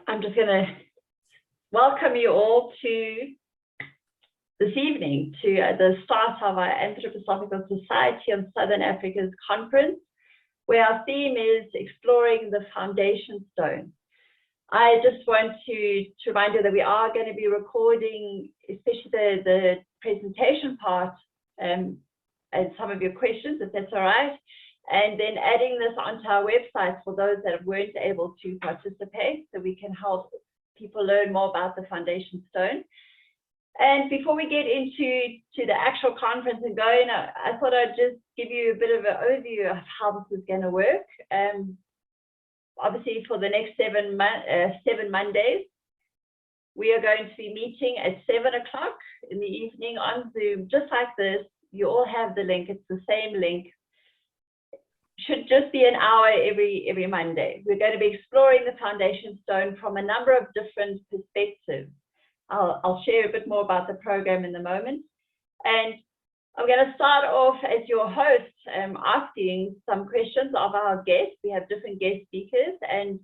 I'm just going to welcome you all to this evening to the start of our Anthroposophical Society on Southern Africa's conference, where our theme is exploring the foundation stone. I just want to remind you that we are going to be recording, especially the presentation part and some of your questions, if that's all right, and then adding this onto our website for those that weren't able to participate, so we can help people learn more about the foundation stone. And before we get into the actual conference and going, I thought I'd just give you a bit of an overview of how this is going to work. Obviously, for the next seven Mondays, we are going to be meeting at 7 o'clock in the evening on Zoom, just like this. You all have the link. It's the same link. Should just be an hour every Monday. We're going to be exploring the foundation stone from a number of different perspectives. I'll share a bit more about the program in a moment. And I'm going to start off as your host, asking some questions of our guests. We have different guest speakers, and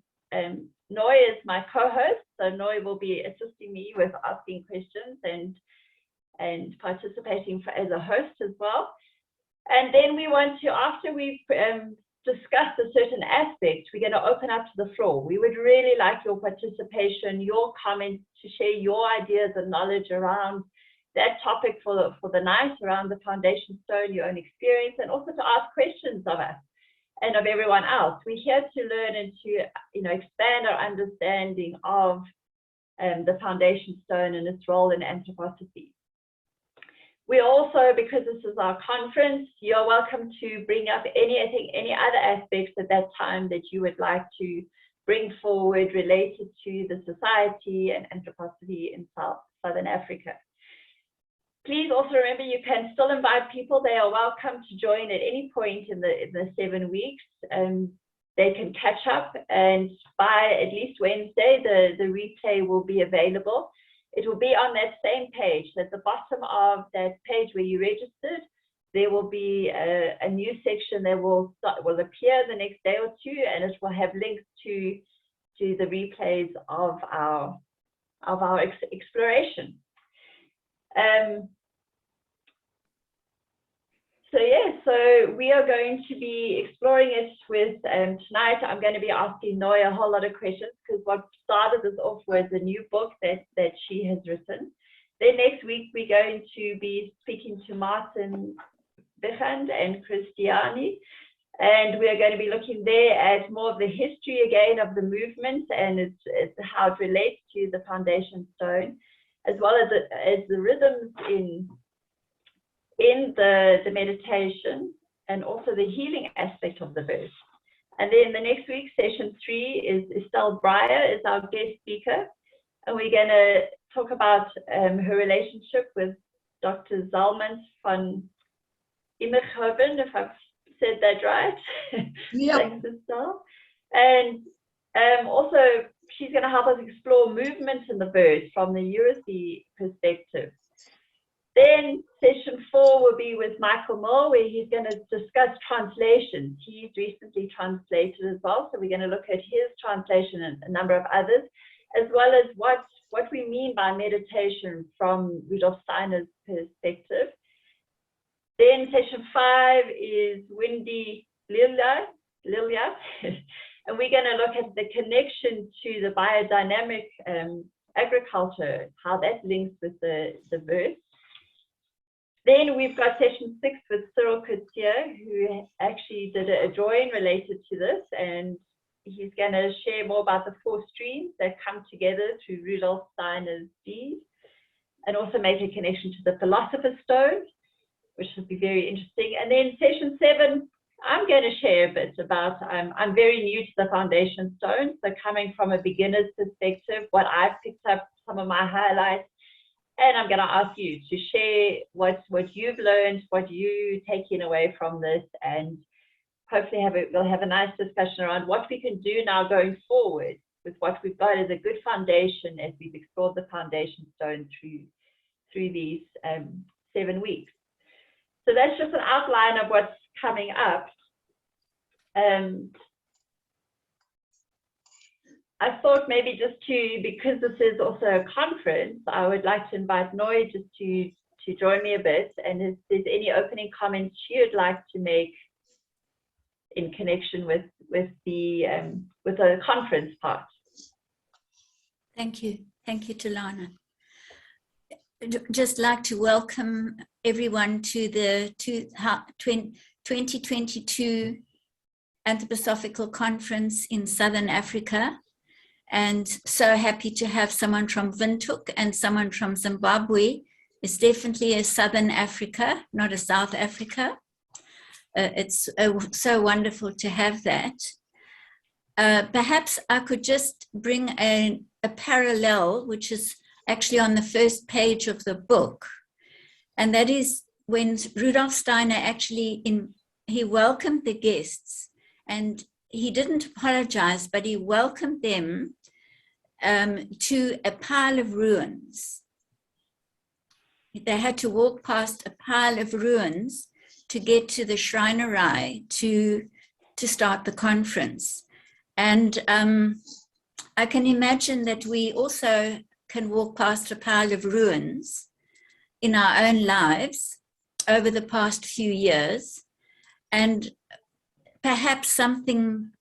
Noi is my co-host, so Noi will be assisting me with asking questions and participating as a host as well. And then we want to, after we've discussed a certain aspect, we're going to open up to the floor. We would really like your participation, your comments, to share your ideas and knowledge around that topic for the night, around the foundation stone, your own experience, and also to ask questions of us and of everyone else. We're here to learn and to expand our understanding of the foundation stone and its role in anthroposophy. We also, because this is our conference, you're welcome to bring up any other aspects at that time that you would like to bring forward related to the society and anthroposophy in Southern Africa. Please also remember you can still invite people. They are welcome to join at any point in the 7 weeks. They can catch up, and by at least Wednesday, the replay will be available. It will be on that same page. At the bottom of that page where you registered, there will be a new section that will appear the next day or two, and it will have links to the replays of our exploration. So we are going to be exploring it with, tonight I'm going to be asking Noi a whole lot of questions, because what started this off was a new book that she has written. Then next week we're going to be speaking to Martin Bichand and Christiani, and we are going to be looking there at more of the history again of the movement and it's how it relates to the foundation stone, as well as the rhythms in the meditation, and also the healing aspect of the verse. And then the next week, session 3, is Estelle Breyer is our guest speaker, and we're going to talk about her relationship with Dr. Zalman van Immerhoven, if I've said that right. Yep. Thanks, Estelle. And also, she's going to help us explore movement in the verse from the Eurasi perspective. Then session 4 will be with Michael Moore, where he's going to discuss translations. He's recently translated as well, so we're going to look at his translation and a number of others, as well as what we mean by meditation from Dr Steiner's perspective. Then session 5 is Wendy Lilia, and we're going to look at the connection to the biodynamic agriculture, how that links with the verse. Then we've got session 6 with Cyril Coutier, who actually did a drawing related to this, and he's going to share more about the 4 streams that come together through Rudolf Steiner's deed, and also make a connection to the philosopher's stone, which will be very interesting. And then session 7, I'm going to share a bit about, I'm very new to the foundation stone, so coming from a beginner's perspective, what I've picked up, some of my highlights. And I'm going to ask you to share what you've learned, what you're taking away from this, and hopefully we'll have a nice discussion around what we can do now going forward with what we've got as a good foundation as we've explored the foundation stone through these 7 weeks. So that's just an outline of what's coming up. I thought maybe just because this is also a conference, I would like to invite Noi just to join me a bit, and if there's any opening comments she would like to make in connection with the conference part. Thank you, Tulana. Just like to welcome everyone to the 2022 Anthroposophical Conference in Southern Africa, and so happy to have someone from Windhoek and someone from Zimbabwe. It's definitely a Southern Africa, not a South Africa. It's so wonderful to have that. Perhaps I could just bring a parallel, which is actually on the first page of the book. And that is when Rudolf Steiner actually, he welcomed the guests, and he didn't apologize, but he welcomed them to a pile of ruins. They had to walk past a pile of ruins to get to the Schreinerei to start the conference. And I can imagine that we also can walk past a pile of ruins in our own lives over the past few years, and perhaps something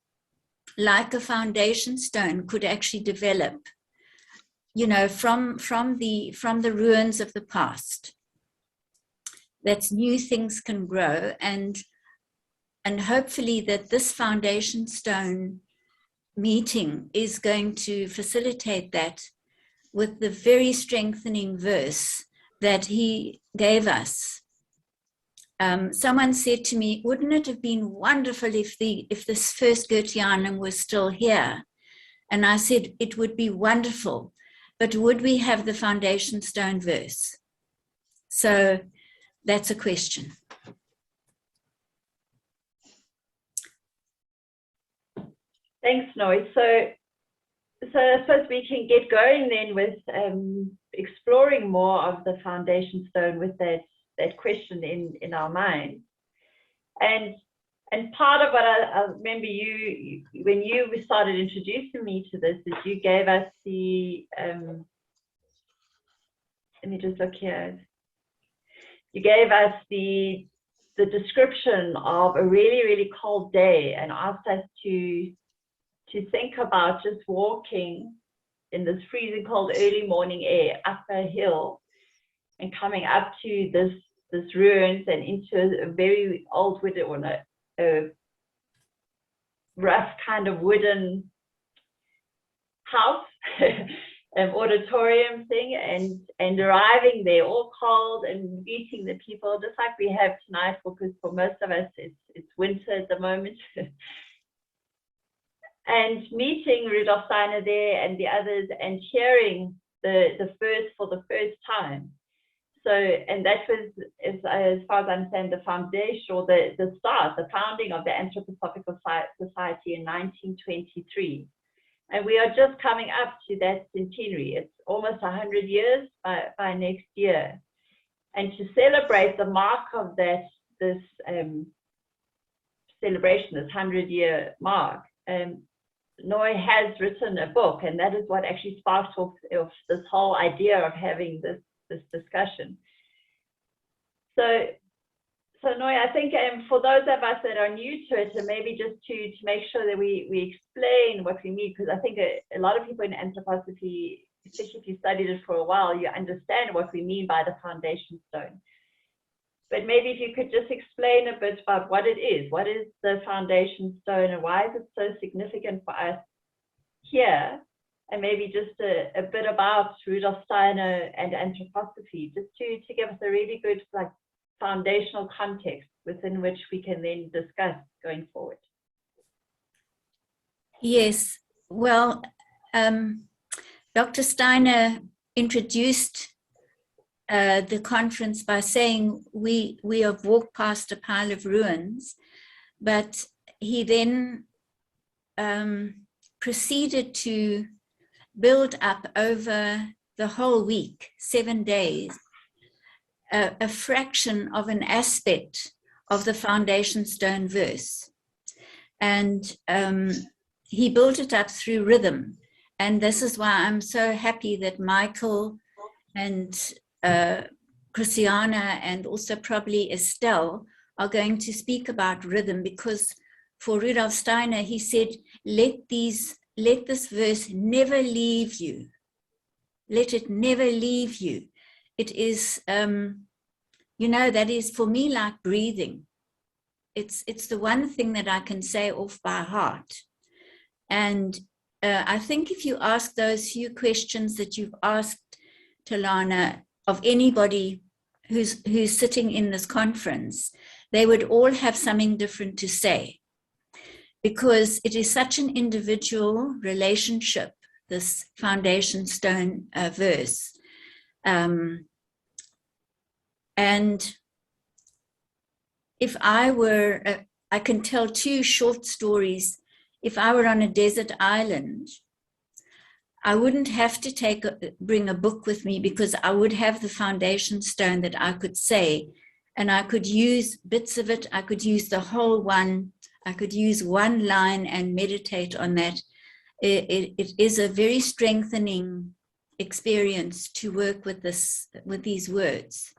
like a foundation stone could actually develop, you know, from the ruins of the past. That new things can grow, and hopefully that this foundation stone meeting is going to facilitate that with the very strengthening verse that he gave us. Someone said to me, wouldn't it have been wonderful if this first Goetheanum was still here? And I said, it would be wonderful, but would we have the foundation stone verse? So that's a question. Thanks, Noi. So I suppose we can get going then with exploring more of the foundation stone with that question in our mind. And part of what I remember when you started introducing me to this, is you gave us the, let me just look here. You gave us the description of a really, really cold day and asked us to think about just walking in this freezing cold early morning air up a hill and coming up to this ruins and into a very old wooden, or a rough kind of wooden house, auditorium thing, and arriving there all cold and meeting the people just like we have tonight, because for most of us it's winter at the moment. And meeting Rudolf Steiner there and the others, and hearing the verse for the first time. So, and that was, as far as I understand, the foundation, or the start, the founding of the Anthroposophical Society in 1923. And we are just coming up to that centenary. It's almost 100 years by next year. And to celebrate the mark of this celebration, this 100-year mark, Noi has written a book, and that is what actually sparked off of this whole idea of having this discussion. So Noi, I think for those of us that are new to it, and maybe just to make sure that we explain what we mean, because I think a lot of people in anthroposophy, especially if you studied it for a while, you understand what we mean by the foundation stone. But maybe if you could just explain a bit about what it is. What is the foundation stone, and why is it so significant for us here? And maybe just a bit about Rudolf Steiner and anthroposophy, just to give us a really good foundational context within which we can then discuss going forward. Yes, well, Dr. Steiner introduced the conference by saying we have walked past a pile of ruins, but he then proceeded to build up over the whole week, 7 days, a fraction of an aspect of the foundation stone verse. And he built it up through rhythm. And this is why I'm so happy that Michael and Christiana and also probably Estelle are going to speak about rhythm, because for Rudolf Steiner, he said, let this verse never leave you. Let it never leave you. It is, that is for me like breathing. It's the one thing that I can say off by heart. And I think if you ask those few questions that you've asked, Talana, of anybody who's sitting in this conference, they would all have something different to say, because it is such an individual relationship, this foundation stone verse. And if I were, I can tell two short stories. If I were on a desert island, I wouldn't have to bring a book with me, because I would have the foundation stone that I could say, and I could use bits of it. I could use the whole one. I could use one line and meditate on that. It is a very strengthening experience to work with these words.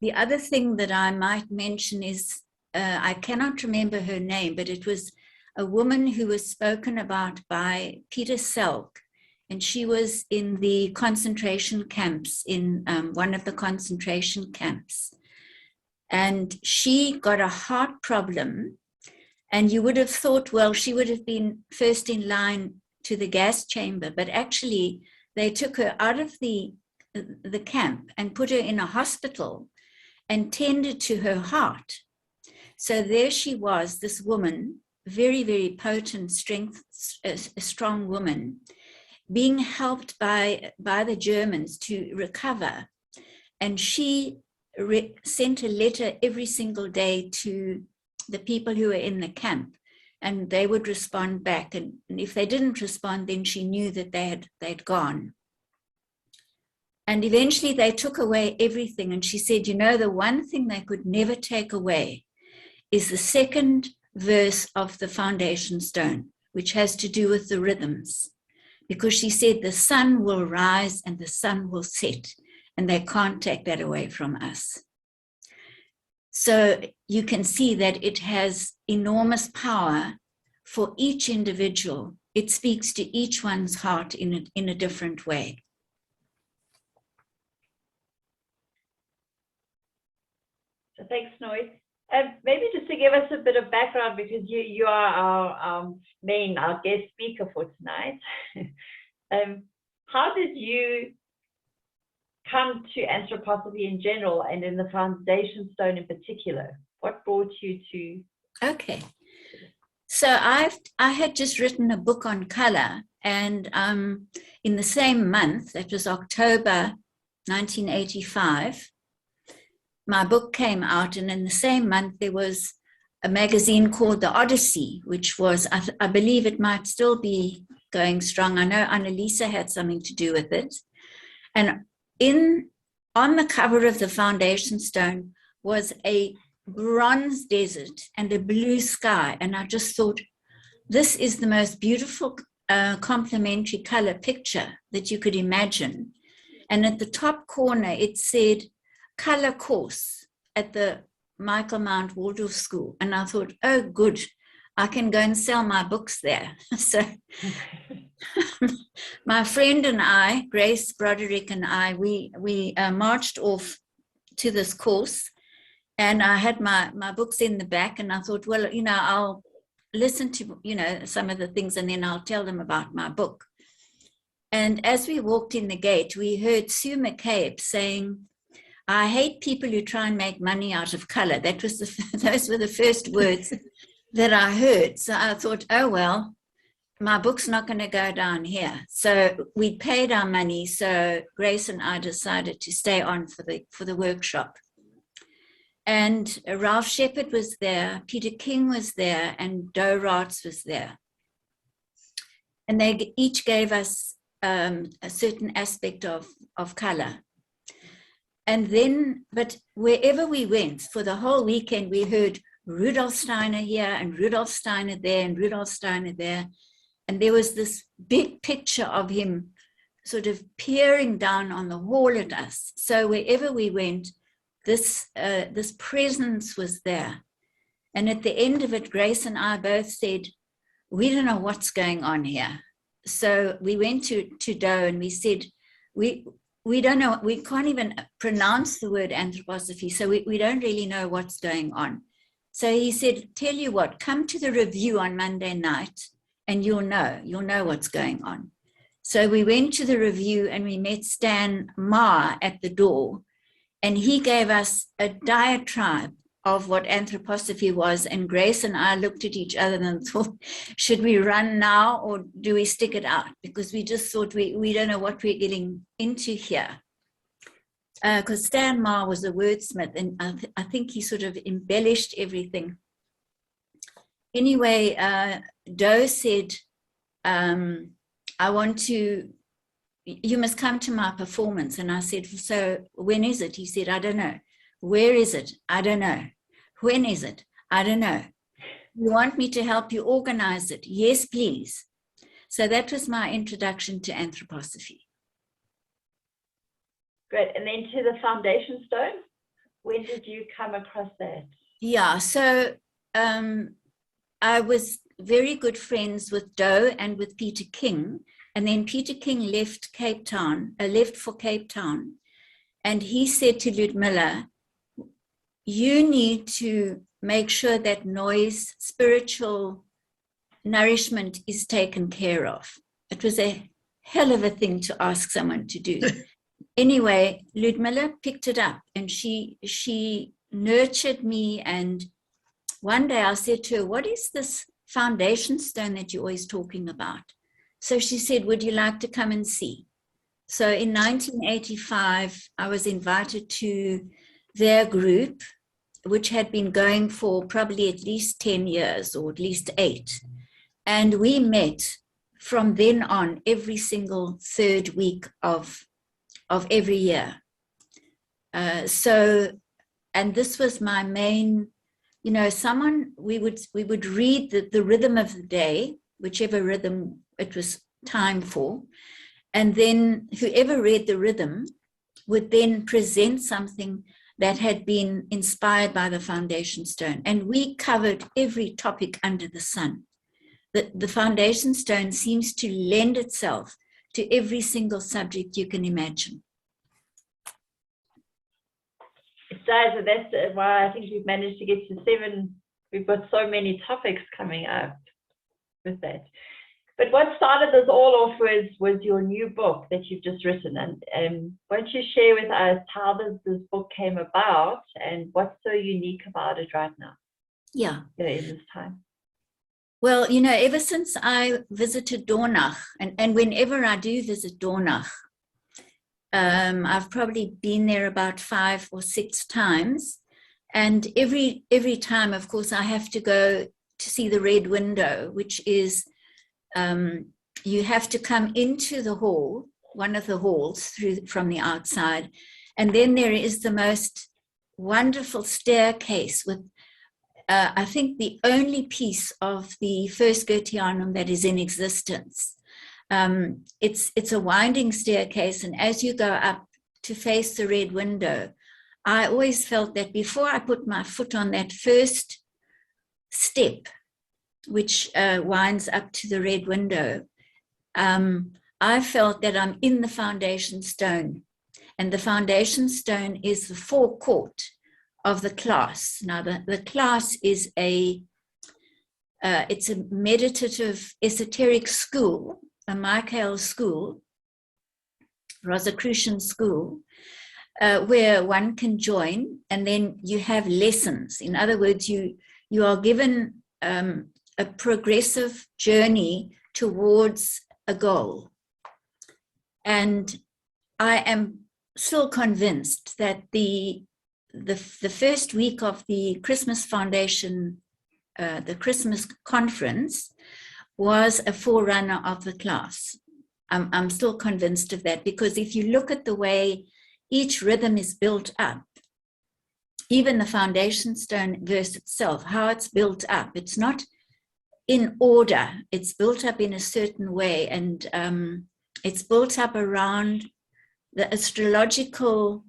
The other thing that I might mention is, I cannot remember her name, but it was a woman who was spoken about by Peter Selk, and she was in the concentration camps, in one of the concentration camps. And she got a heart problem, and you would have thought, well, she would have been first in line to the gas chamber, but actually they took her out of the camp and put her in a hospital and tended to her heart. So there she was, this woman, very, very potent, a strong woman, being helped by the Germans to recover. And she sent a letter every single day to the people who were in the camp, and they would respond back. And if they didn't respond, then she knew that they'd gone. And eventually they took away everything. And she said, the one thing they could never take away is the second verse of the foundation stone, which has to do with the rhythms. Because she said the sun will rise and the sun will set, and they can't take that away from us. So you can see that it has enormous power for each individual. It speaks to each one's heart in a different way. So thanks, Noy. Maybe just to give us a bit of background, because you are our guest speaker for tonight. How did you come to anthroposophy in general, and in the foundation stone in particular? What brought you to? Okay, so I had just written a book on color, and in the same month, that was October 1985, my book came out, and in the same month there was a magazine called The Odyssey, which was, I believe it might still be going strong. I know Annalisa had something to do with it. And on the cover of the foundation stone was a bronze desert and a blue sky. And I just thought, this is the most beautiful complementary color picture that you could imagine. And at the top corner, it said, color course at the Michael Mount Waldorf School. And I thought, oh, good, I can go and sell my books there. So my friend and I, Grace Broderick and I, we marched off to this course, and I had my books in the back, and I thought, well, I'll listen to, some of the things, and then I'll tell them about my book. And as we walked in the gate, we heard Sue McCabe saying, I hate people who try and make money out of color. That was those were the first words that I heard. So I thought, oh, well, my book's not going to go down here. So we paid our money. So Grace and I decided to stay on for the workshop. And Ralph Shepard was there, Peter King was there, and Doe Raatz was there. And they each gave us a certain aspect of color. And then, but wherever we went, for the whole weekend, we heard Rudolf Steiner here and Rudolf Steiner there and Rudolf Steiner there. and there was this big picture of him sort of peering down on the wall at us. So wherever we went, this presence was there. And at the end of it, Grace and I both said, we don't know what's going on here. So we went to Doe and we said, we don't know, we can't even pronounce the word anthroposophy, so we don't really know what's going on. So he said, tell you what, come to the review on Monday night and you'll know what's going on. So we went to the review and we met Stan Ma at the door, and he gave us a diatribe of what anthroposophy was, and Grace and I looked at each other and thought, should we run now or do we stick it out? Because we just thought we don't know what we're getting into here. Because Stan Ma was a wordsmith, and I think he sort of embellished everything. Anyway, Doe said, you must come to my performance. And I said, so when is it? He said, I don't know. Where is it? I don't know. When is it? I don't know. You want me to help you organize it? Yes, please. So that was my introduction to anthroposophy. Great. And then to the foundation stone, when did you come across that? Yeah, so I was very good friends with Doe and with Peter King. And then Peter King left for Cape Town. And he said to Ludmilla, you need to make sure that noise, spiritual nourishment is taken care of. It was a hell of a thing to ask someone to do. Anyway, Ludmilla picked it up and she nurtured me. And one day I said to her, what is this foundation stone that you're always talking about? So she said, would you like to come and see? So in 1985, I was invited to their group, which had been going for probably at least 10 years or at least 8. And we met from then on every single third week of every year. And this was my main, we would read the rhythm of the day, whichever rhythm it was time for. And then whoever read the rhythm would then present something that had been inspired by the foundation stone. And we covered every topic under the sun. The foundation stone seems to lend itself to every single subject you can imagine. It does, and that's why I think we've managed to get to 7. We've got so many topics coming up with that. But what started this all off was your new book that you've just written. And won't you share with us how this book came about and what's so unique about it right now? Yeah. In this time. Well, ever since I visited Dornach, and whenever I do visit Dornach, I've probably been there about 5 or 6 times. And every time, of course, I have to go to see the Red Window, which is you have to come into the hall, one of the halls from the outside. And then there is the most wonderful staircase with, I think, the only piece of the first Goetheanum that is in existence. It's a winding staircase. And as you go up to face the Red Window, I always felt that before I put my foot on that first step, which winds up to the Red Window, I felt that I'm in the foundation stone. And the foundation stone is the forecourt of the class. Now, the class is it's a meditative, esoteric school, a Michael school, Rosicrucian school, where one can join, and then you have lessons. In other words, you are given a progressive journey towards a goal. And I am still convinced that the first week of the Christmas Foundation, the Christmas conference, was a forerunner of the class. I'm still convinced of that, because if you look at the way each rhythm is built up, even the foundation stone verse itself, how it's built up, it's not in order. It's built up in a certain way, and it's built up around the astrological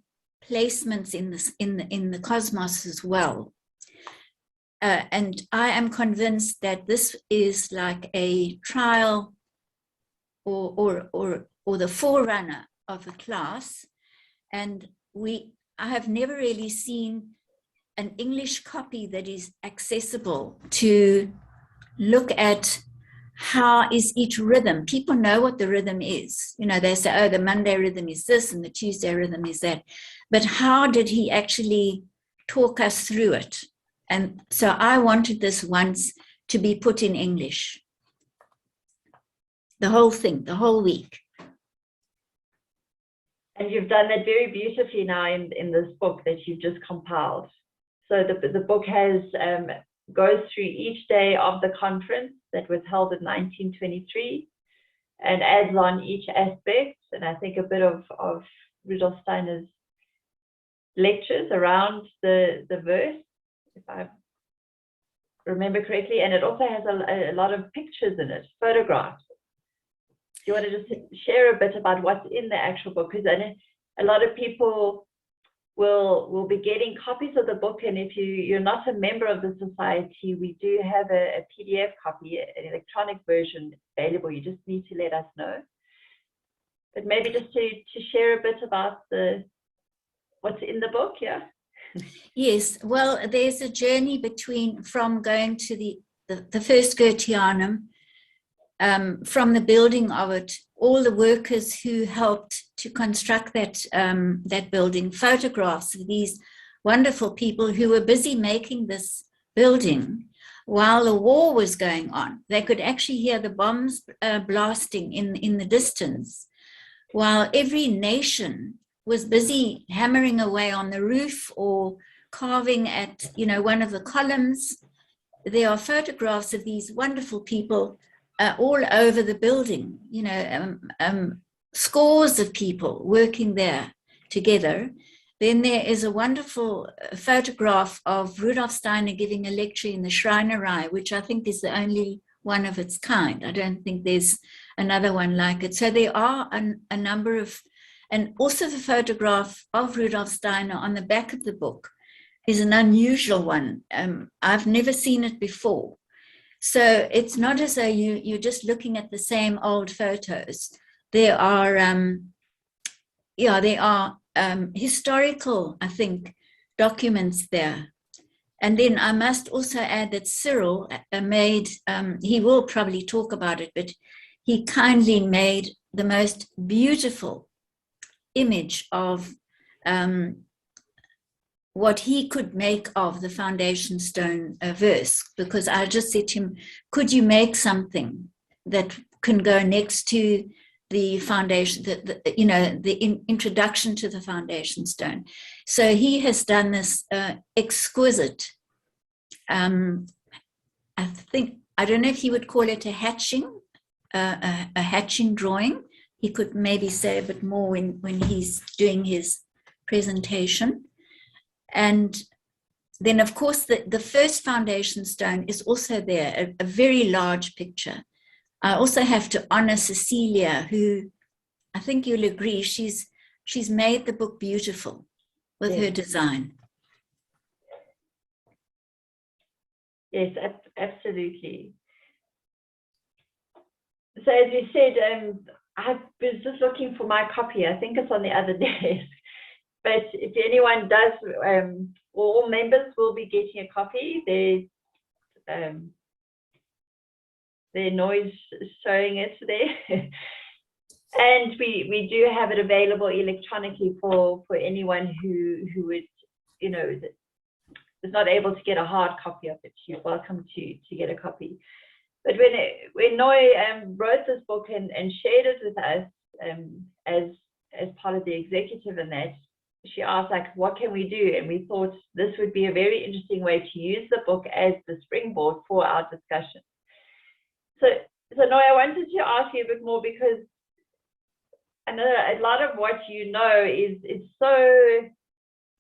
placements in the cosmos as well. And I am convinced that this is like a trial or the forerunner of the class. And I have never really seen an English copy that is accessible to look at how is each rhythm. People know what the rhythm is. You know, they say, oh, the Monday rhythm is this and the Tuesday rhythm is that. But how did he actually talk us through it? And so I wanted this once to be put in English. The whole thing, the whole week. And you've done that very beautifully now in this book that you've just compiled. So the book has goes through each day of the conference that was held in 1923 and adds on each aspect, and I think a bit of Rudolf Steiner's lectures around the verse, if I remember correctly, and it also has a lot of pictures in it, photographs. Do you want to just share a bit about what's in the actual book? Because I know a lot of people will be getting copies of the book, and if you're not a member of the society, we do have a PDF copy, an electronic version available. You just need to let us know. But maybe just to share a bit about what's in the book, yeah? Yes, well, there's a journey from going to the first Goetheanum, from the building of it, all the workers who helped to construct that building, photographs of these wonderful people who were busy making this building while the war was going on. They could actually hear the bombs blasting in the distance, while every nation was busy hammering away on the roof or carving at, one of the columns. There are photographs of these wonderful people all over the building, scores of people working there together. Then there is a wonderful photograph of Rudolf Steiner giving a lecture in the Schreinerei, which I think is the only one of its kind. I don't think there's another one like it. So there are a number of, and also the photograph of Rudolf Steiner on the back of the book is an unusual one. I've never seen it before. So it's not as though you're just looking at the same old photos. There are, historical, I think, documents there. And then I must also add that Cyril made, he will probably talk about it, but he kindly made the most beautiful image of what he could make of the foundation stone verse, because I just said to him, could you make something that can go next to the foundation, the introduction to the foundation stone? So he has done this exquisite, I don't know if he would call it a hatching drawing. He could maybe say a bit more when he's doing his presentation. And then, of course, the first foundation stone is also there, a very large picture. I also have to honor Cecilia, who I think you'll agree, she's made the book beautiful with her design. Yes, absolutely. So as you said, I was just looking for my copy. I think it's on the other desk. But if anyone does, all members will be getting a copy. Their noise showing it there. And we do have it available electronically for anyone who would, is not able to get a hard copy of it. You're welcome to get a copy. But when Noi wrote this book and shared it with us as part of the executive and that, she asked, like, what can we do? And we thought this would be a very interesting way to use the book as the springboard for our discussion. So Noi, I wanted to ask you a bit more, because I know a lot of what you know is so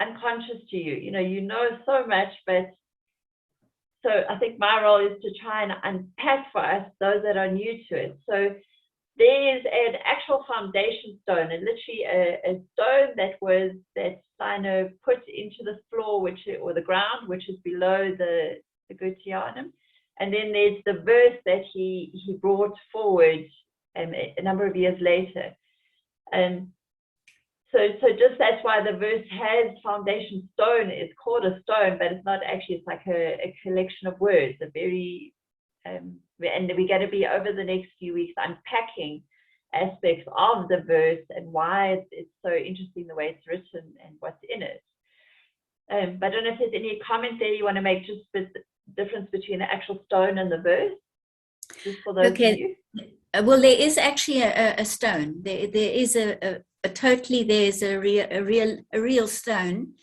unconscious to you. You know so much, but so I think my role is to try and unpack for us, those that are new to it. So there's an actual foundation stone, and literally a stone that Steiner put into the floor, or the ground, which is below the Goetheanum. And then there's the verse that he brought forward a number of years later. And so just that's why the verse has foundation stone. It's called a stone, but it's not actually. It's like a collection of words, a very and we're going to be over the next few weeks unpacking aspects of the verse and why it's so interesting the way it's written and what's in it. But I don't know if there's any comment there you want to make, just the difference between the actual stone and the verse, just for those of you. Well, there is actually a stone. There is there's a real stone,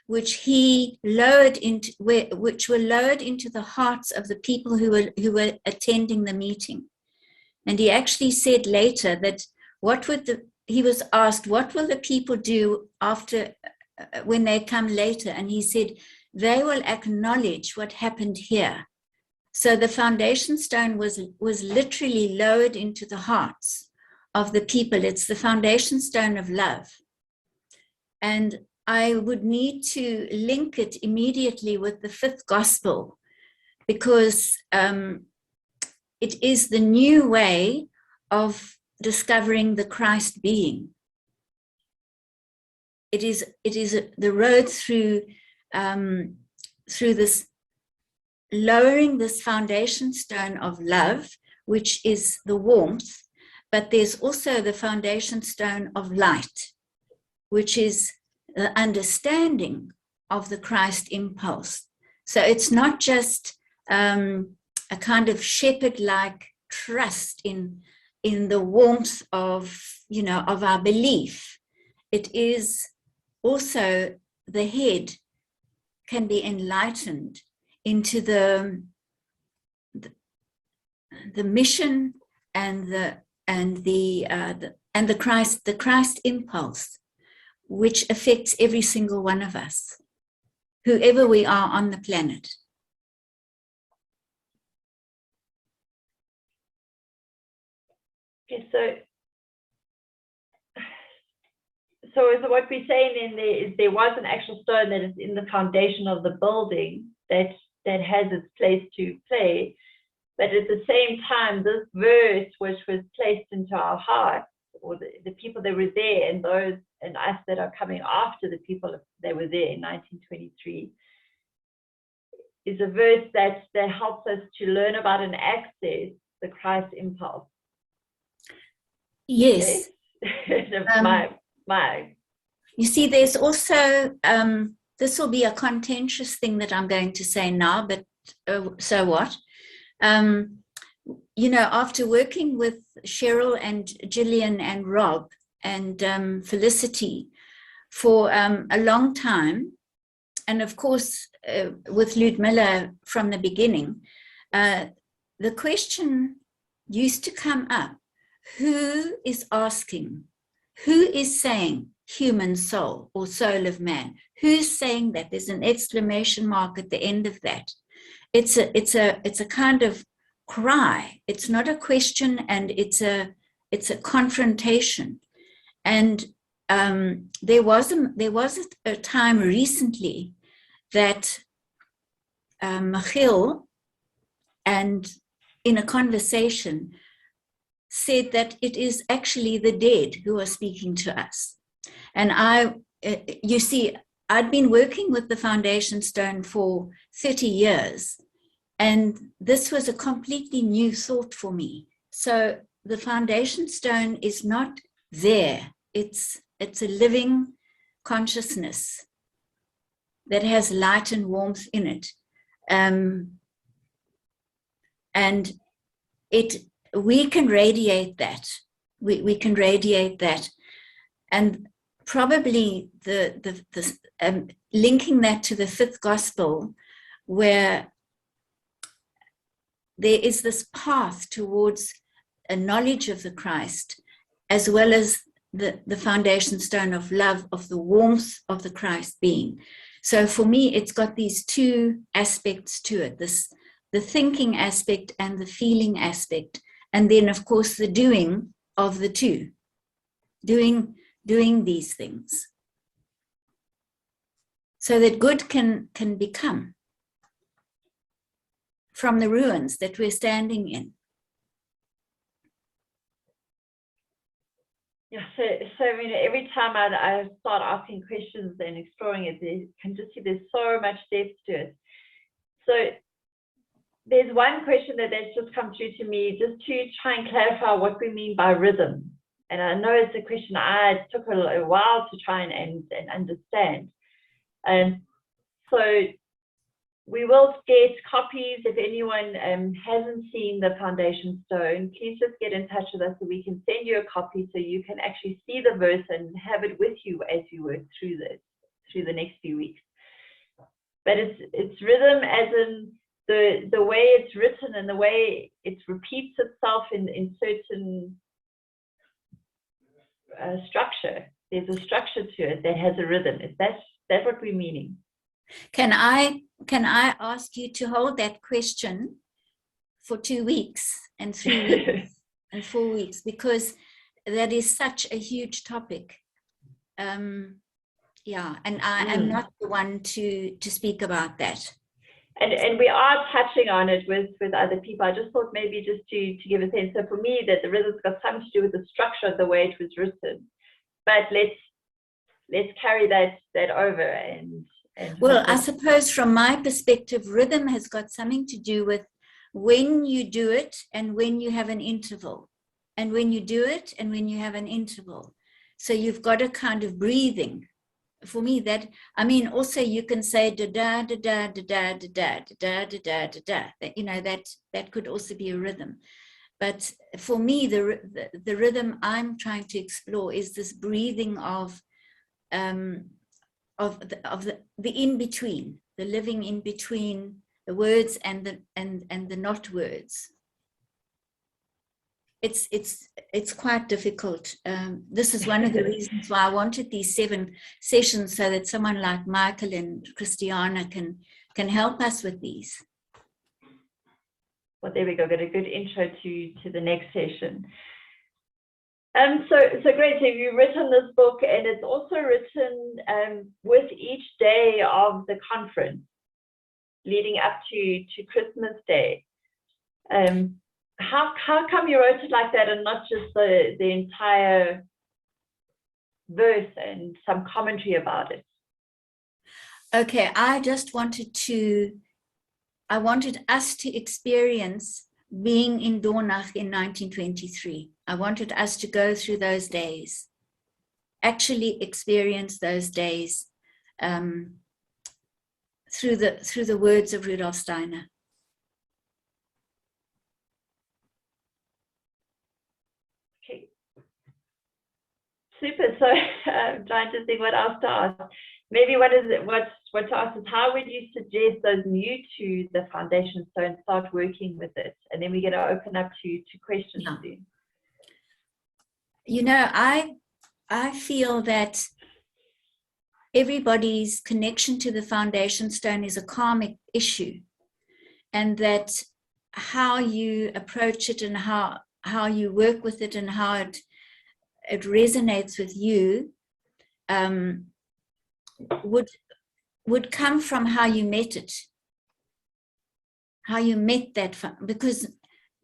which he lowered into, which were lowered into the hearts of the people who were attending the meeting. And he actually said later that he was asked, what will the people do after, when they come later? And he said, they will acknowledge what happened here. So the foundation stone was literally lowered into the hearts of the people. It's the foundation stone of love. And I would need to link it immediately with the fifth gospel, because it is the new way of discovering the Christ being. It is the road through this, lowering this foundation stone of love, which is the warmth, but there's also the foundation stone of light, which is the understanding of the Christ impulse. So it's not just a kind of shepherd-like trust in the warmth of our belief. It is also the head can be enlightened into the mission and the Christ impulse, which affects every single one of us, whoever we are on the planet. Okay, so what we're saying in there is there was an actual stone that is in the foundation of the building that has its place to play, but at the same time, this verse, which was placed into our hearts, or the people that were there, and those and us that are coming after the people that were there in 1923, is a verse that helps us to learn about and access the Christ impulse. Yes. You see, there's also, this will be a contentious thing that I'm going to say now, but so what? After working with Cheryl and Gillian and Rob and Felicity for a long time, and of course with Ludmilla from the beginning, the question used to come up: who is asking? Who is saying human soul or soul of man? Who's saying that? There's an exclamation mark at the end of that. It's a kind of cry. It's not a question, and it's a confrontation. And there was a time recently that Michiel, and in a conversation, said that it is actually the dead who are speaking to us. And you see, I'd been working with the foundation stone for 30 years, and this was a completely new thought for me. So the foundation stone is not there. It's a living consciousness that has light and warmth in it. And we can radiate that. We can radiate that. And probably the linking that to the fifth gospel, where there is this path towards a knowledge of the Christ, as well as the foundation stone of love, of the warmth of the Christ being. So for me, it's got these two aspects to it, the thinking aspect and the feeling aspect. And then, of course, the doing of the two, doing these things, so that good can become from the ruins that we're standing in. Yeah, so I mean, every time I start asking questions and exploring it, you can just see there's so much depth to it. So there's one question that's just come through to me, just to try and clarify what we mean by rhythm. And I know it's a question I took a while to try and understand. And so we will get copies. If anyone hasn't seen the foundation stone, please just get in touch with us so we can send you a copy so you can actually see the verse and have it with you as you work through this, through the next few weeks. But it's rhythm as in the way it's written and the way it repeats itself in certain structure. There's a structure to it that has a rhythm. That's what we're meaning. Can I ask you to hold that question for 2 weeks and 3 weeks and 4 weeks, because that is such a huge topic. Yeah, and I am not the one to speak about that. And we are touching on it with other people. I just thought maybe just to give a sense. So for me, that the rhythm's got something to do with the structure of the way it was written. But let's carry that over and well, I suppose from my perspective, rhythm has got something to do with when you do it and when you have an interval, and when you do it and when you have an interval. So you've got a kind of breathing. For me, that, I mean, also you can say da da da da da da da da da da da da. You know, that could also be a rhythm. But for me, the rhythm I'm trying to explore is this breathing of the in between, the living in between the words and the not words. It's quite difficult. This is one of the reasons why I wanted these 7 sessions, so that someone like Michael and Christiana can help us with these. Well, there we go. Got a good intro to the next session. So great. So you've written this book, and it's also written with each day of the conference, leading up to Christmas Day. How come you wrote it like that, and not just the entire verse and some commentary about it? Okay, I wanted us to experience being in Dornach in 1923. I wanted us to go through those days, actually experience those days through the words of Rudolf Steiner. Okay, super. So I'm trying to think what else to ask. Maybe what to ask is, how would you suggest those new to the foundation stone start working with it? And then we're going to open up to questions soon. You know, I feel that everybody's connection to the foundation stone is a karmic issue, and that how you approach it and how you work with it and how it resonates with you would come from how you met it, how you met that, because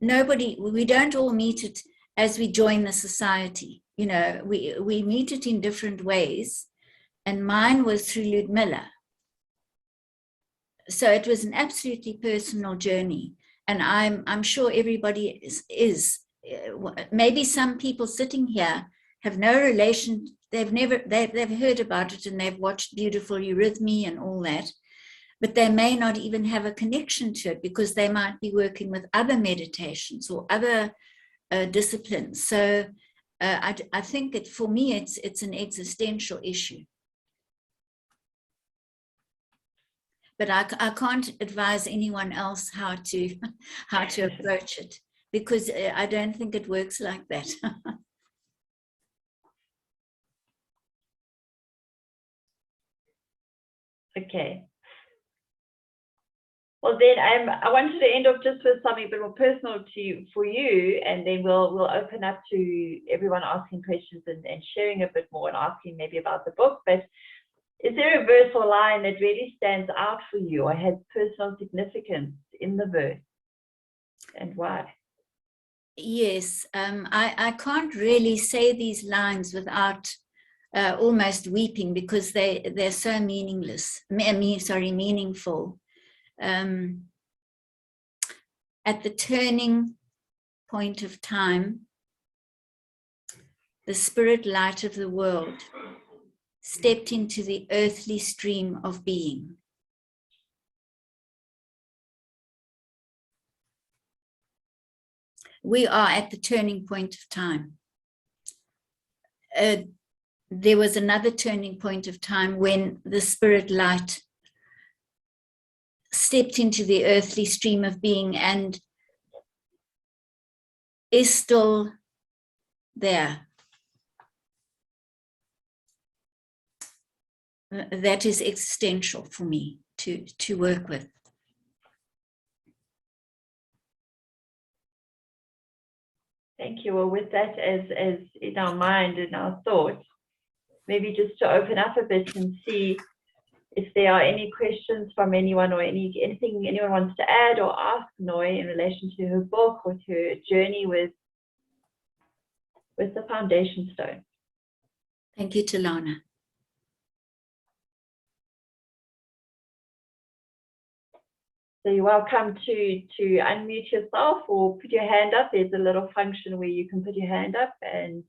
we don't all meet it as we join the society. You know, we meet it in different ways, and mine was through Ludmilla. So it was an absolutely personal journey, and I'm sure everybody is. Maybe some people sitting here have no relation. They've heard about it and they've watched Beautiful Eurythmy and all that, but they may not even have a connection to it because they might be working with other meditations or other disciplines. So I think for me, it's an existential issue. But I can't advise anyone else how to approach it, because I don't think it works like that. Okay. Well, then I wanted to end off just with something a bit more personal for you, and then we'll open up to everyone asking questions and sharing a bit more and asking maybe about the book. But is there a verse or line that really stands out for you or has personal significance in the verse, and why? Yes, I can't really say these lines without almost weeping, because they're so meaningful. At the turning point of time, the spirit light of the world stepped into the earthly stream of being. We are at the turning point of time. There was another turning point of time when the spirit light stepped into the earthly stream of being and is still there. That is existential for me to work with. Thank you. Well, with that as in our mind and our thoughts, maybe just to open up a bit and see if there are any questions from anyone or anything anyone wants to add or ask Noi in relation to her book or to her journey with the foundation stone. Thank you, Talana. So you're welcome to unmute yourself or put your hand up. There's a little function where you can put your hand up, and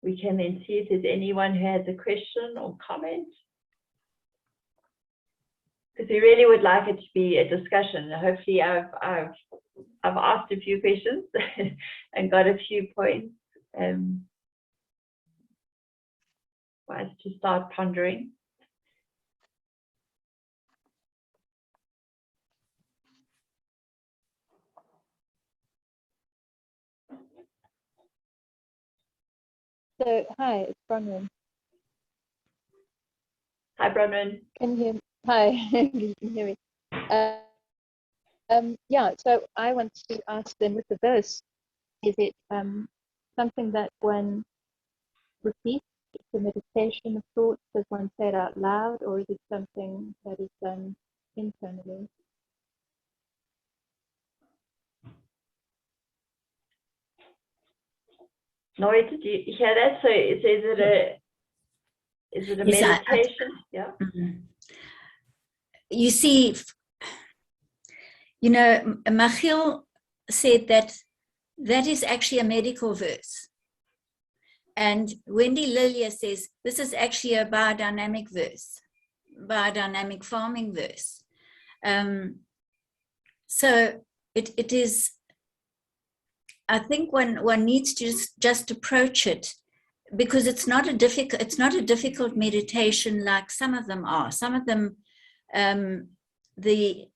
we can then see if there's anyone who has a question or comment. Because we really would like it to be a discussion. Hopefully I've asked a few questions and got a few points for us to start pondering. So, hi, it's Bronwyn. Hi, Bronwyn. Can you hear me? Hi, you can hear me. Yeah, so I want to ask them with the verse, is it something that one repeats, it's a meditation of thoughts, does one say it out loud, or is it something that is done internally? Noi, did you hear that? So is it a Yes, meditation? Yeah. You see, Michiel said that is actually a medical verse. And Wendy Lilia says this is actually a biodynamic verse, biodynamic farming verse. So it is, I think one needs to just approach it, because it's not a difficult meditation like some of them are. Some of them, the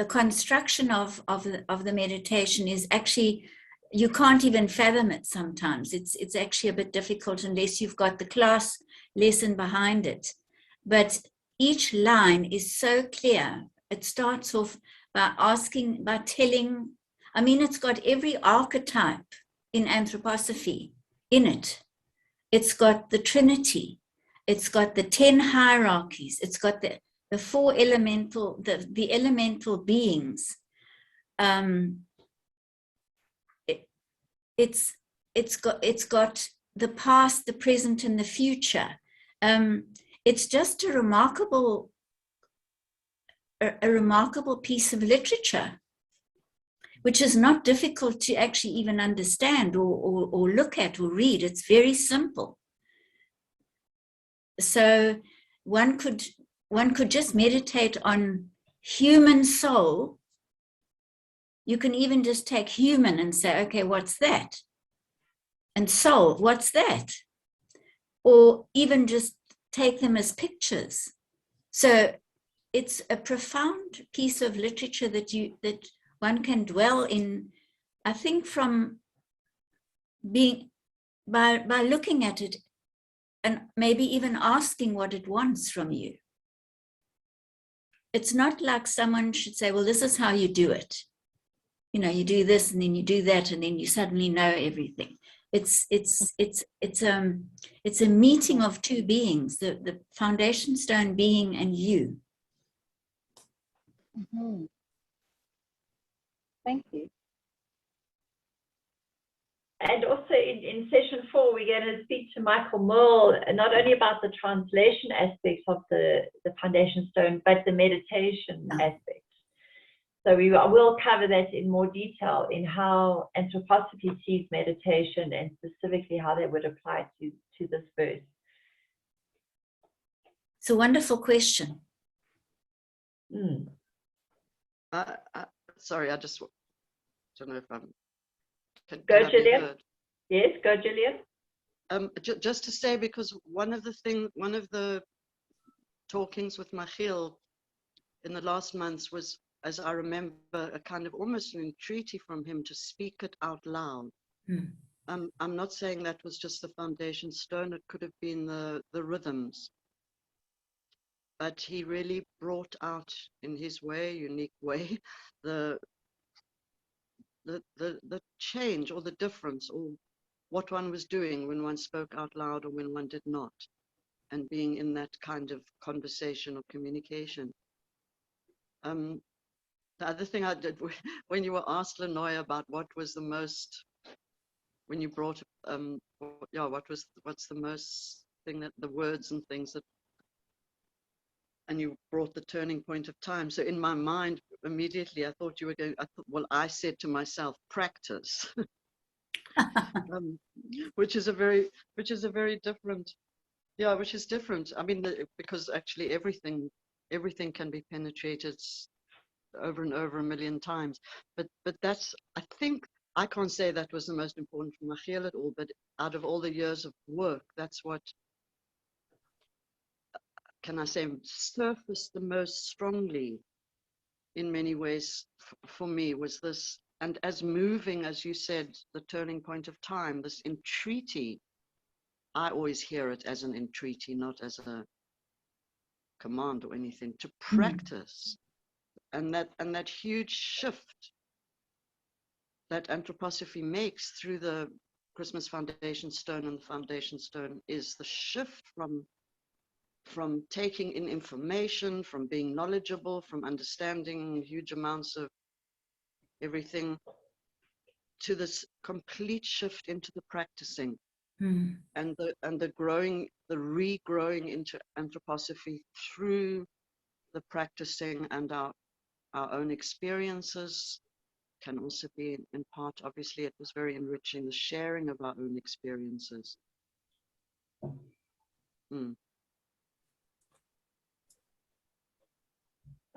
construction of the meditation is actually, you can't even fathom it sometimes. It's actually a bit difficult unless you've got the class lesson behind it. But each line is so clear. It starts off by telling, I mean, it's got every archetype in anthroposophy in it. It's got the Trinity. It's got the 10 hierarchies. It's got the four elemental, the elemental beings. It's got the past, the present, and the future. It's just a remarkable piece of literature, which is not difficult to actually even understand or look at or read. It's very simple. So one could just meditate on human soul. You can even just take human and say, okay, what's that? And soul, what's that? Or even just take them as pictures. So it's a profound piece of literature that one can dwell in, I think, from being by looking at it and maybe even asking what it wants from you. It's not like someone should say, well, this is how you do it. You know, you do this and then you do that and then you suddenly know everything. It's a meeting of two beings, the foundation stone being and you. Mm-hmm. Thank you. And also in session 4, we're going to speak to Michael Merle, not only about the translation aspects of the foundation stone, but the meditation aspect. So we will cover that in more detail in how anthroposophy sees meditation and specifically how that would apply to this verse. It's a wonderful question. Mm. Sorry, I just don't know if I'm... Go, Gillian. Yes, go, Gillian. Just to say, because one of the talkings with Michiel in the last months was, as I remember, a kind of almost an entreaty from him to speak it out loud. Mm. I'm not saying that was just the foundation stone, it could have been the rhythms. But he really brought out in his way, unique way, the change or the difference or what one was doing when one spoke out loud or when one did not, and being in that kind of conversation or communication. The other thing I did when you were asked, Linoia, about what was the most, when you brought, what's the most thing that the words and things that, and you brought the turning point of time. So in my mind, immediately, I thought you were going, I said to myself, practice, which is a very different, which is different. I mean, because actually everything can be penetrated over and over a million times. But that's, I think, I can't say that was the most important for Michiel at all, but out of all the years of work, that's what, can I say, surfaced the most strongly in many ways for me was this, and as moving, as you said, the turning point of time, this entreaty. I always hear it as an entreaty, not as a command or anything, to practice. And that huge shift that anthroposophy makes through the Christmas foundation stone and the foundation stone is the shift from taking in information, from being knowledgeable, from understanding huge amounts of everything, to this complete shift into the practicing and the regrowing into anthroposophy through the practicing and our own experiences can also be in part, obviously it was very enriching, the sharing of our own experiences.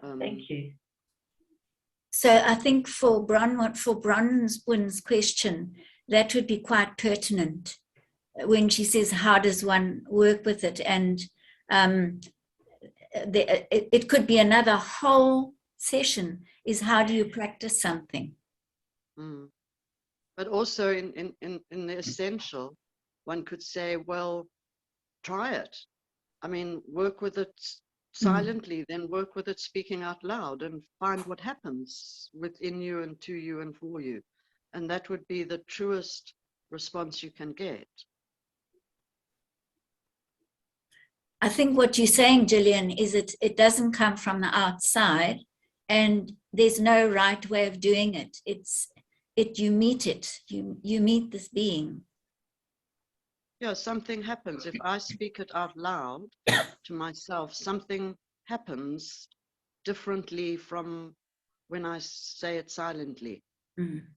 Thank you. So I think for Bronwyn's question, that would be quite pertinent when she says, how does one work with it? And it could be another whole session, is how do you practice something? But also in the essential, one could say, well, try it. I mean, work with it silently, then work with it speaking out loud and find what happens within you and to you and for you. And that would be the truest response you can get. I think what you're saying, Gillian, is it doesn't come from the outside and there's no right way of doing it. You meet it, you meet this being. Yeah, something happens. If I speak it out loud to myself, something happens differently from when I say it silently.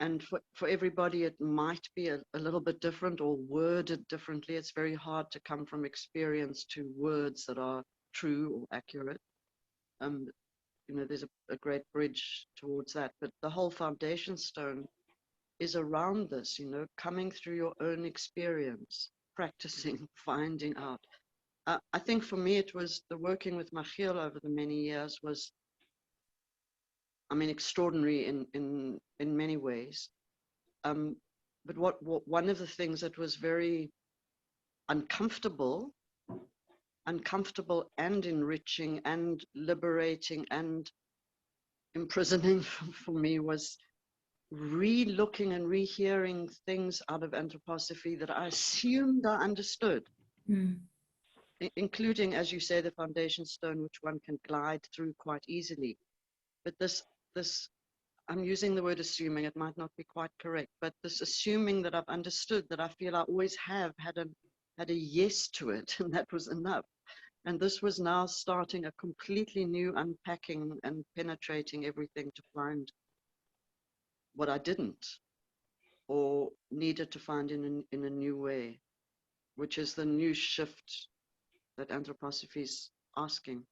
And for everybody, it might be a little bit different or worded differently. It's very hard to come from experience to words that are true or accurate. There's a great bridge towards that. But the whole foundation stone is around this, coming through your own experience, practicing, finding out. I think for me, it was the working with Michiel over the many years was, extraordinary in many ways. But what one of the things that was very uncomfortable uncomfortable and enriching and liberating and imprisoning for me was re-looking and rehearing things out of anthroposophy that I assumed I understood, including, as you say, the foundation stone, which one can glide through quite easily. But this, I'm using the word assuming, it might not be quite correct, but this assuming that I've understood, that I feel I always have had a yes to it, and that was enough. And this was now starting a completely new unpacking and penetrating everything to find what I didn't or needed to find in a new way, which is the new shift that anthroposophy is asking.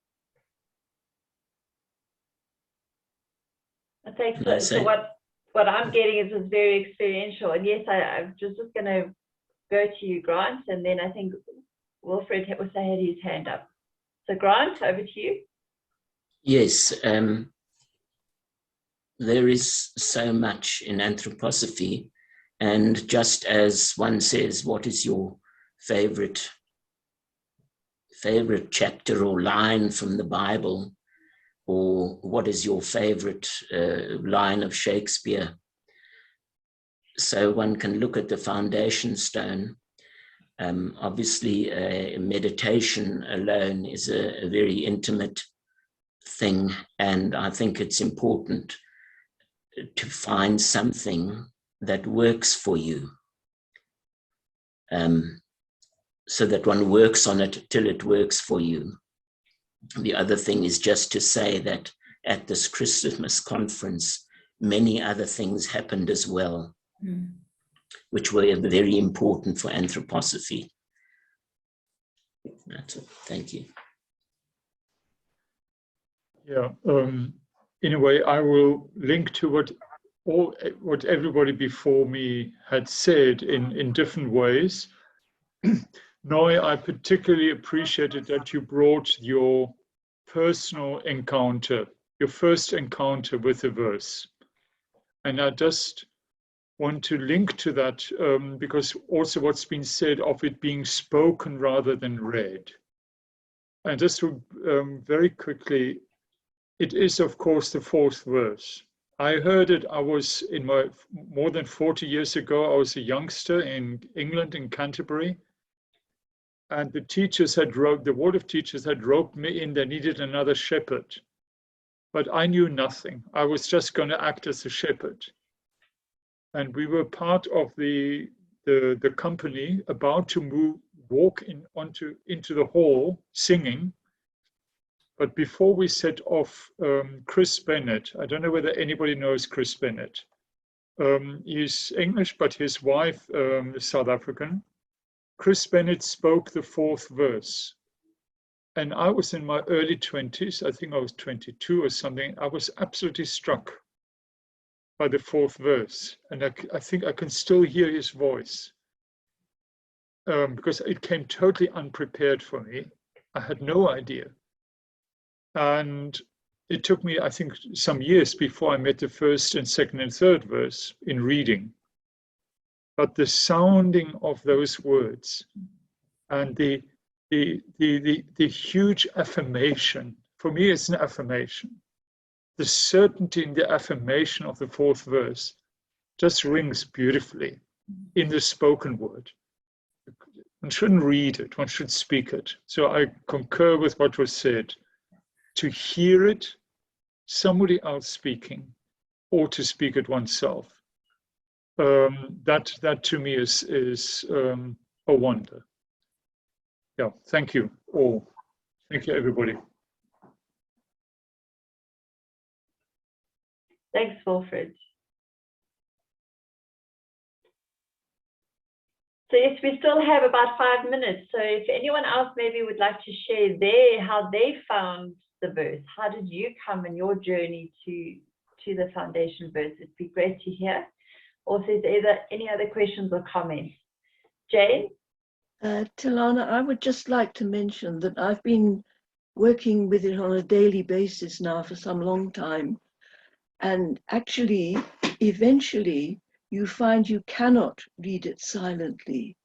Thanks. So what I'm getting is it's very experiential. And yes, I'm just going to go to you, Grant, and then I think Wilfred also had his hand up. So Grant, over to you. Yes, there is so much in anthroposophy, and just as one says, what is your favorite chapter or line from the Bible, or what is your favorite line of Shakespeare? So one can look at the foundation stone. Obviously, meditation alone is a very intimate thing, and I think it's important to find something that works for you, so that one works on it till it works for you. The other thing is just to say that at this Christmas conference, many other things happened as well, which were very important for anthroposophy. That's it. Thank you. Yeah, in a way, I will link to what everybody before me had said in different ways. Noi, I particularly appreciated that you brought your personal encounter, your first encounter with the verse. And I just want to link to that because also what's been said of it being spoken rather than read. And just to, very quickly, it is, of course, the fourth verse. I heard it, I was in my, more than 40 years ago, I was a youngster in England, in Canterbury. And the teachers had the ward of teachers had roped me in, they needed another shepherd. But I knew nothing. I was just going to act as a shepherd. And we were part of the company about to walk into the hall singing. But before we set off, Chris Bennett, I don't know whether anybody knows Chris Bennett. He's English, but his wife is South African. Chris Bennett spoke the fourth verse. And I was in my early 20s, I think I was 22 or something. I was absolutely struck by the fourth verse. And I think I can still hear his voice because it came totally unprepared for me. I had no idea. And it took me, I think, some years before I met the first and second and third verse in reading. But the sounding of those words and the huge affirmation, for me it's an affirmation. The certainty in the affirmation of the fourth verse just rings beautifully in the spoken word. One shouldn't read it, one should speak it. So I concur with what was said. To hear it, somebody else speaking, or to speak it oneself, that to me is a wonder. Yeah, thank you all. Thank you, everybody. Thanks, Wilfred. So yes, we still have about 5 minutes. So if anyone else maybe would like to share how they found the verse, how did you come in your journey to the foundation verse? It'd be great to hear. Also, is there any other questions or comments? Jane? Tilana, I would just like to mention that I've been working with it on a daily basis now for some long time. And actually, eventually, you find you cannot read it silently.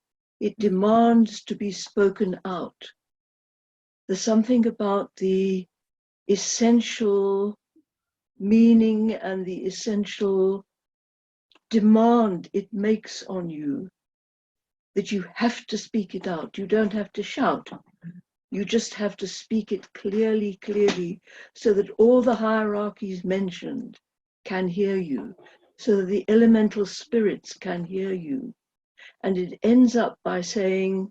It demands to be spoken out. there's something about the essential meaning and the essential demand it makes on you, that you have to speak it out. You don't have to shout. You just have to speak it clearly, so that all the hierarchies mentioned can hear you, so that the elemental spirits can hear you. And it ends up by saying,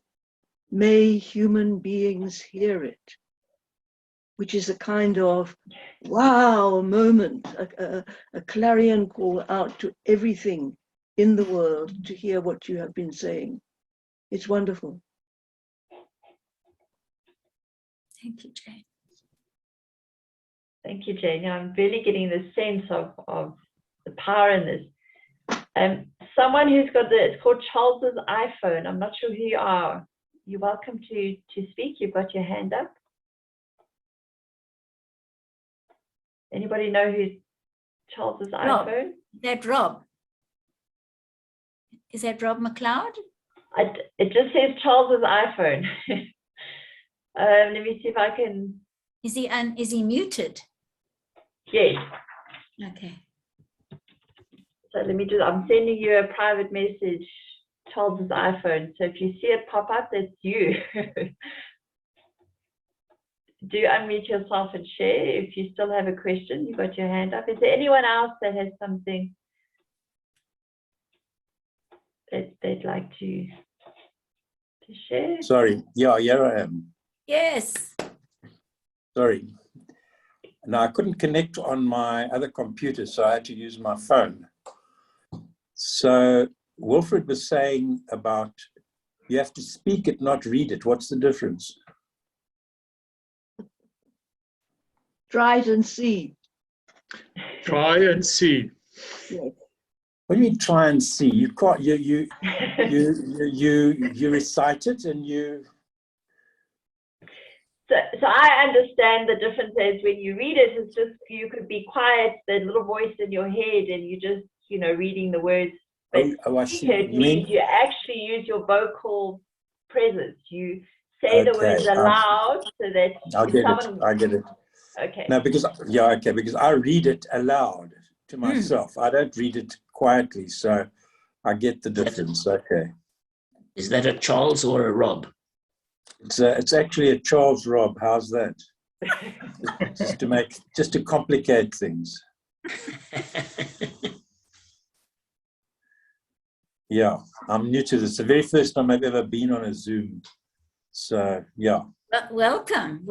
may human beings hear it, which is a kind of wow moment, a clarion call out to everything in the world to hear what you have been saying. It's wonderful. Thank you, Jane. Thank you, Jane. Yeah, I'm really getting the sense of the power in this. Someone who's got it's called Charles's iPhone. I'm not sure who you are. You're welcome to speak. You've got your hand up. Anybody know who's Charles's Rob. iPhone? That Rob. Is that Rob McLeod? It just says Charles's iPhone. Let me see if I can. Is he muted? Yes. Okay. So let me I'm sending you a private message, Charles's iPhone. So if you see it pop up, that's you. Do unmute yourself and share. If you still have a question, you've got your hand up. Is there anyone else that has something that they'd like to share? Sorry, yeah, here I am. Yes. Sorry. No, I couldn't connect on my other computer, so I had to use my phone. So Wilfred was saying about you have to speak it, not read it. What's the difference? Try it and see. Try and see. Yes. What do you mean try and see? You can't. You recite it and you. So I understand the difference is when you read it, it's just you could be quiet, the little voice in your head, and you just reading the words. But I see. it means you actually use your vocal presence. You say the words aloud so that I get it. Okay. No, because I read it aloud to myself. I don't read it quietly, so I get the difference. Okay. Is that a Charles or a Rob? It's actually a Charles Rob. How's that? just to complicate things. Yeah, I'm new to this. It's the very first time I've ever been on a Zoom. So yeah. Welcome.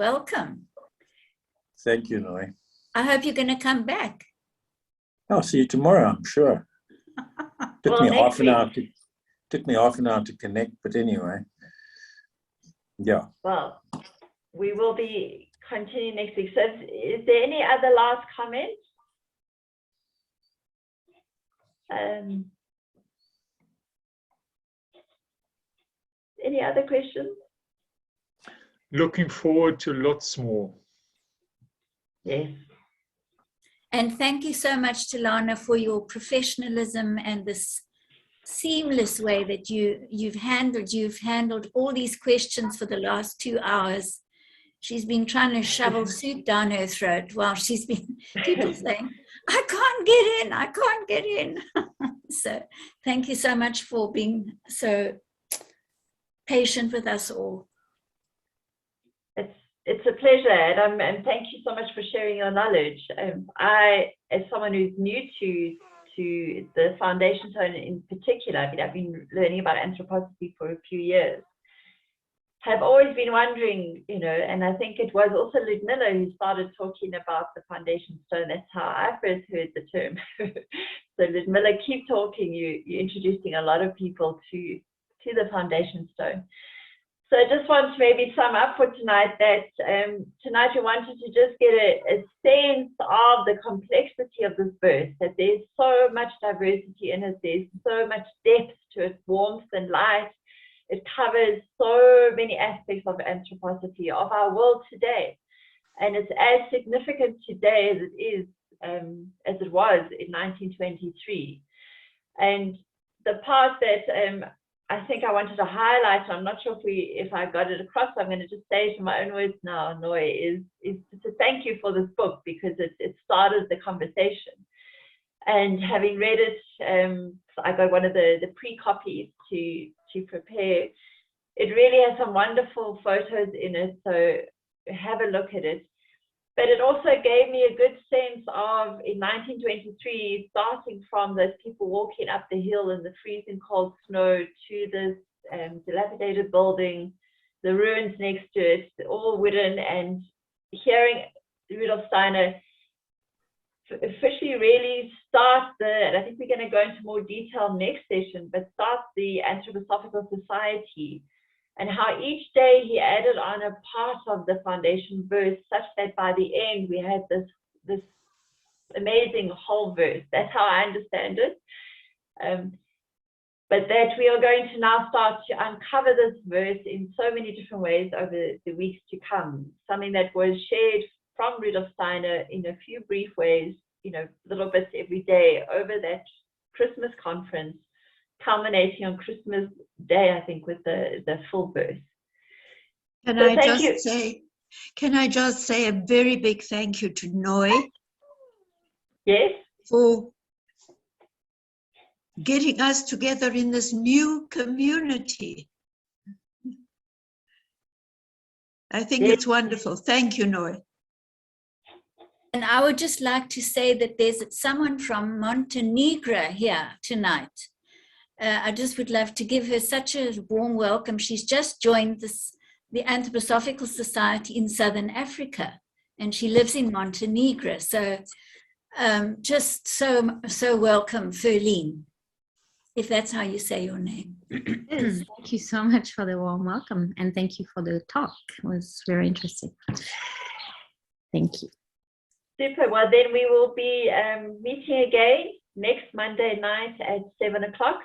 Thank you, Noi. I hope you're going to come back. I'll see you tomorrow, I'm sure. Took me half an hour to connect, but anyway. Yeah. Well, we will be continuing next week. So is there any other last comments? Any other questions? Looking forward to lots more. Yes. And thank you so much, Tilana, for your professionalism and this seamless way that you've handled all these questions for the last 2 hours. She's been trying to shovel soup down her throat while she's been people saying, I can't get in. So thank you so much for being so patient with us all. It's a pleasure, and thank you so much for sharing your knowledge. I, as someone who's new to the foundation tone in particular, I've been learning about anthroposophy for a few years, have always been wondering, and I think it was also Ludmilla who started talking about the foundation stone. That's how I first heard the term. So Ludmilla, keep talking. You're introducing a lot of people to the foundation stone. So I just want to maybe sum up for tonight that tonight we wanted to just get a sense of the complexity of this verse, that there's so much diversity in it, there's so much depth to it, warmth and light. It covers so many aspects of anthroposophy, of our world today. And it's as significant today as it is, as it was in 1923. And the part that I think I wanted to highlight, I'm not sure if I got it across, so I'm going to just say it in my own words now, Noi, is to thank you for this book, because it started the conversation. And having read it, I got one of the pre-copies to prepare. It really has some wonderful photos in it, so have a look at it. But it also gave me a good sense of, in 1923, starting from those people walking up the hill in the freezing cold snow to this dilapidated building, the ruins next to it, all wooden, and hearing Rudolf Steiner officially really start and I think we're going to go into more detail next session, but start the Anthroposophical Society, and how each day he added on a part of the foundation verse, such that by the end we had this amazing whole verse. That's how I understand it. But that we are going to now start to uncover this verse in so many different ways over the weeks to come. Something that was shared from Rudolf Steiner in a few brief ways, little bits every day over that Christmas conference, culminating on Christmas Day, I think, with the full verse. Can So I just say a very big thank you to Noi? Yes. For getting us together in this new community. I think it's wonderful. Thank you, Noi. And I would just like to say that there's someone from Montenegro here tonight. I just would love to give her such a warm welcome. She's just joined the Anthroposophical Society in Southern Africa, and she lives in Montenegro. So just so welcome, Ferline, if that's how you say your name. Yes, thank you so much for the warm welcome, and thank you for the talk. It was very interesting. Thank you. Super. Well, then we will be meeting again next Monday night at 7 o'clock